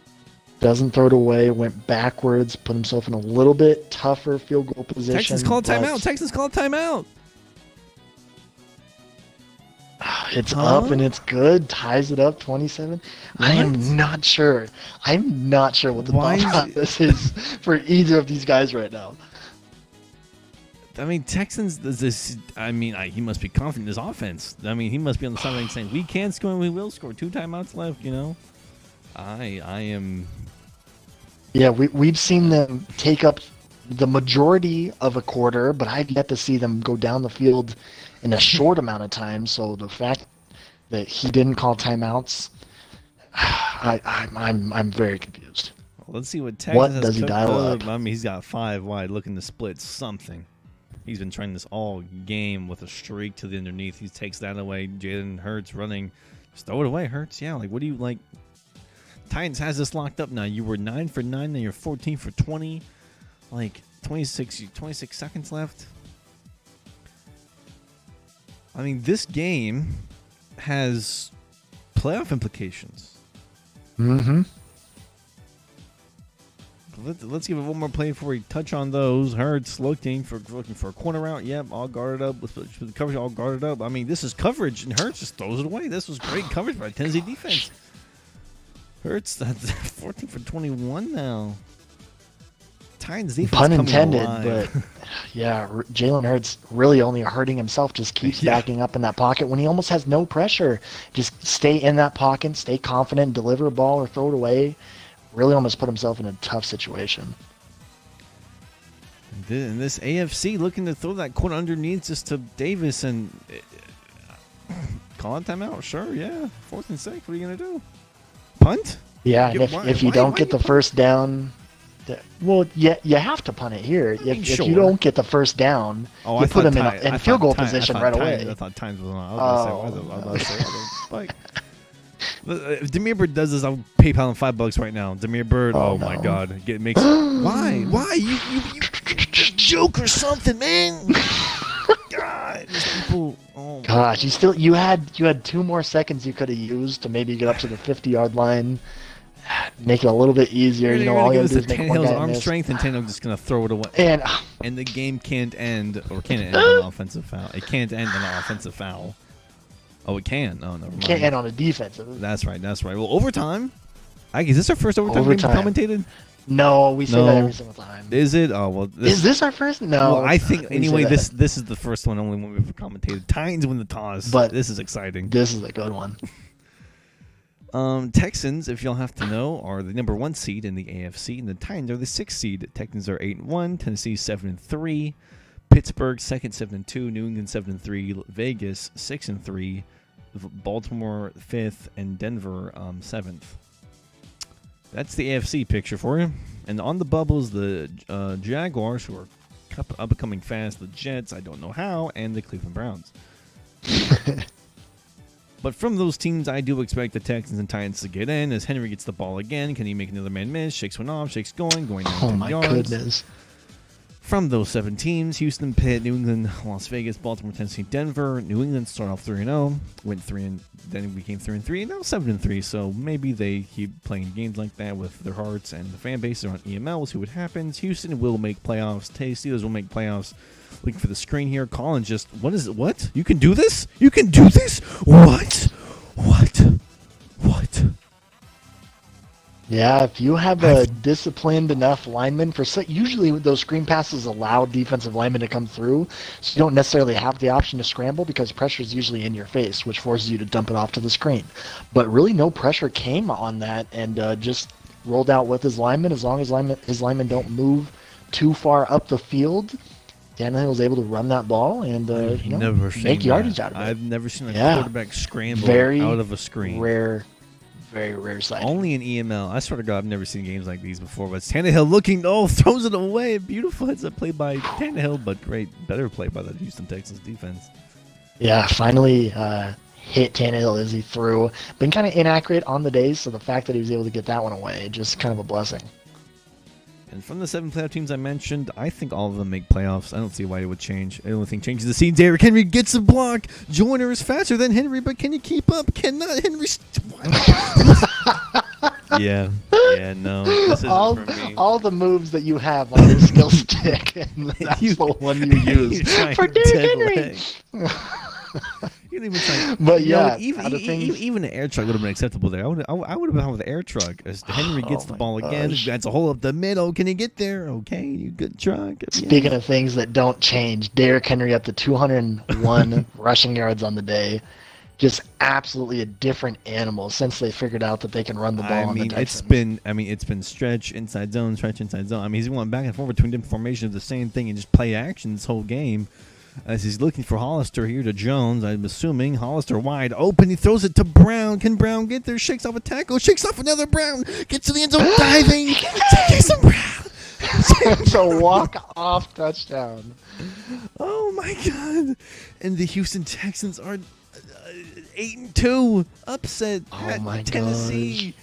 Doesn't throw it away, went backwards, put himself in a little bit tougher field goal position. Texans call a timeout. Texans call a timeout. It's up and it's good. Ties it up 27. What? I am not sure. I'm not sure what the thought process is for either of these guys right now. I mean, Texans, he must be confident in his offense. I mean, he must be on the sideline saying, we can score and we will score. 2 timeouts left, you know. I am... Yeah, we've seen them take up the majority of a quarter, but I've yet to see them go down the field in a short amount of time. So the fact that he didn't call timeouts, I'm very confused. Well, let's see what Texas has does he dial up? I mean, he's got 5 wide, looking to split something. He's been trying this all game with a streak to the underneath. He takes that away. Jalen Hurts running. Just throw it away, Hurts. Yeah, like, what do you like? Titans has this locked up now. You were 9 for 9, now you're 14 for 20. Like, 26 seconds left. I mean, this game has playoff implications. Mm-hmm. Let's give it one more play before we touch on those. Hurts looking for a corner out. Yep, all guarded up. With the coverage all guarded up. I mean, this is coverage, and Hurts just throws it away. This was great coverage by Tennessee defense. Hurts, that's 14 for 21 now. Titans defense pun intended, alive. But yeah, Jalen Hurts really only hurting himself. Just keeps backing up in that pocket when he almost has no pressure. Just stay in that pocket, stay confident, deliver a ball or throw it away. Really almost put himself in a tough situation. And this AFC looking to throw that corner underneath just to Davis and call a timeout. Sure, yeah. 4th and 6. What are you gonna do? Punt? Yeah, and if you don't get the first down. Well, you have to punt it here. If you don't get the first down, you put him in field goal position right away. I thought Times was on. I was about to say, like, if Demir Bird does this, I'll PayPal him $5 right now. Demir Bird, oh my God, makes why you joke or something, man. God, people. Oh gosh, you had 2 more seconds you could have used to maybe get up to the 50-yard line. Make it a little bit easier. You know, all you have to do is make one guy arm miss. strength, and Tannehill's just going to throw it away. And the game can't end, or can it end on an offensive foul? It can't end on an offensive foul. Oh, it can. Oh, never mind. It can't end on a defensive. That's right. Well, overtime. Is this our first overtime game commentated? No, we say that every single time. Is it? Oh, well. Is this our first? No. Well, I think, anyway, this is the first one, only one we've ever commentated. Titans win the toss. But this is exciting. This is a good one. Texans, if y'all have to know, are the number 1 seed in the AFC, and the Titans are the 6th seed. Texans are 8-1, Tennessee 7-3, Pittsburgh 2nd 7-2, New England 7-3, Vegas 6-3, Baltimore 5th, and Denver 7th. That's the AFC picture for you. And on the bubbles, the Jaguars, who are becoming fast, the Jets, I don't know how, and the Cleveland Browns. But from those teams, I do expect the Texans and Titans to get in as Henry gets the ball again. Can he make another man miss? Shakes one off, shakes going down Oh 10 my yards. goodness. From those 7 teams, Houston, Pitt, New England, Las Vegas, Baltimore, Tennessee, Denver. New England started off 3-0, went 3 and then became 3-3, and now 7-3. So maybe they keep playing games like that with their hearts and the fan base. They're on EML. We'll see what happens. Houston will make playoffs. Steelers will make playoffs. Looking for the screen here. Colin just, what is it? What? You can do this? You can do this? What? Yeah, if you have a disciplined enough lineman usually those screen passes allow defensive linemen to come through, so you don't necessarily have the option to scramble because pressure is usually in your face, which forces you to dump it off to the screen. But really, no pressure came on that, and just rolled out with his linemen. As long as his linemen don't move too far up the field, Tannehill was able to run that ball and make yardage out of it. I've never seen a quarterback scramble out of a screen. Very rare sight. Only in EML. I swear to God, I've never seen games like these before. But it's Tannehill looking, throws it away. Beautiful. It's a play by Tannehill, but better play by the Houston Texans defense. Yeah, finally hit Tannehill as he threw. Been kind of inaccurate on the days, so the fact that he was able to get that one away, just kind of a blessing. And from the 7 playoff teams I mentioned, I think all of them make playoffs. I don't see why it would change. The only thing changes the scene. Derrick Henry gets a block. Joyner is faster than Henry, but can he keep up? Cannot Henry. Yeah, no. This isn't for me. All the moves that you have on your skill stick, and that's the one you use for Derrick Henry. You didn't even try. But even an air truck would have been acceptable there. I would have been with the air truck. As Henry gets the ball again, that's a hole up the middle. Can he get there? Okay, you good truck. Speaking of things that don't change, Derrick Henry up to 201 rushing yards on the day. Just absolutely a different animal since they figured out that they can run the ball. It's been stretch inside zone. He's going back and forth between different formations, the same thing, and just play action this whole game. As he's looking for Hollister here to Jones, I'm assuming. Hollister wide open. He throws it to Brown. Can Brown get there? Shakes off a tackle. Shakes off another Brown. Gets to the end zone diving. Jason Brown. It's a walk-off touchdown. Oh, my God. And the Houston Texans are 8-2. Upset at Tennessee.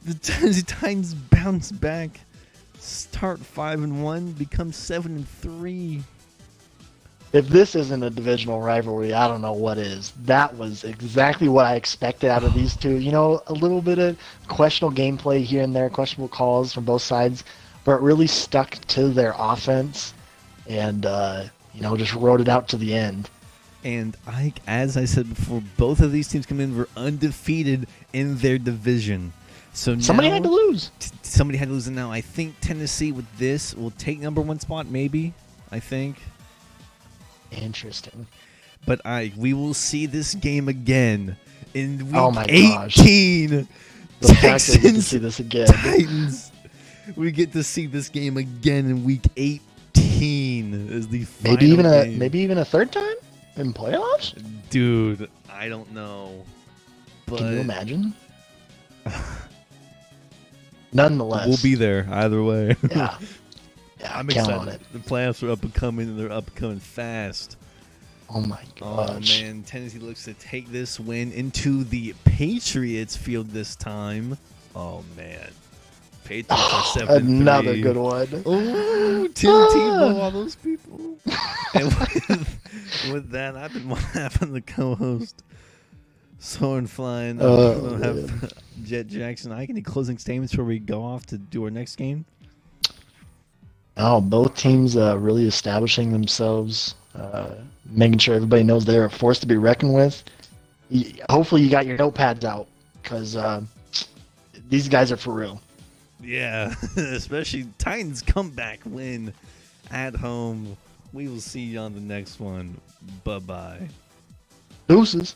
The Tennessee Titans bounce back. Start 5-1. Become 7-3. If this isn't a divisional rivalry, I don't know what is. That was exactly what I expected out of these two. A little bit of questionable gameplay here and there, questionable calls from both sides, but it really stuck to their offense and, just rode it out to the end. And as I said before, both of these teams come in were undefeated in their division. So now, somebody had to lose. Somebody had to lose, and now I think Tennessee with this will take number 1 spot, maybe, I think. Interesting. But we will see this game again in week 18. The fact that we get to see this again. Titans. We get to see this game again in week 18 as the final game. Maybe even a third time in playoffs? Dude, I don't know. But can you imagine? Nonetheless, we'll be there either way. Yeah. Yeah, I'm count excited. on it. The playoffs are up and coming, and they're up and coming fast. Oh my gosh. Oh man, Tennessee looks to take this win into the Patriots field this time. Oh man, Patriots are 7-3. Another good one. Oh, Tim Tebow, all those people. And with that, I've been one half of the co-host, Soaring Flying. Have Jet Jackson. Any closing statements before we go off to do our next game? Oh, both teams really establishing themselves, making sure everybody knows they're a force to be reckoned with. Hopefully you got your notepads out because these guys are for real. Yeah, especially Titans comeback win at home. We will see you on the next one. Bye-bye. Deuces.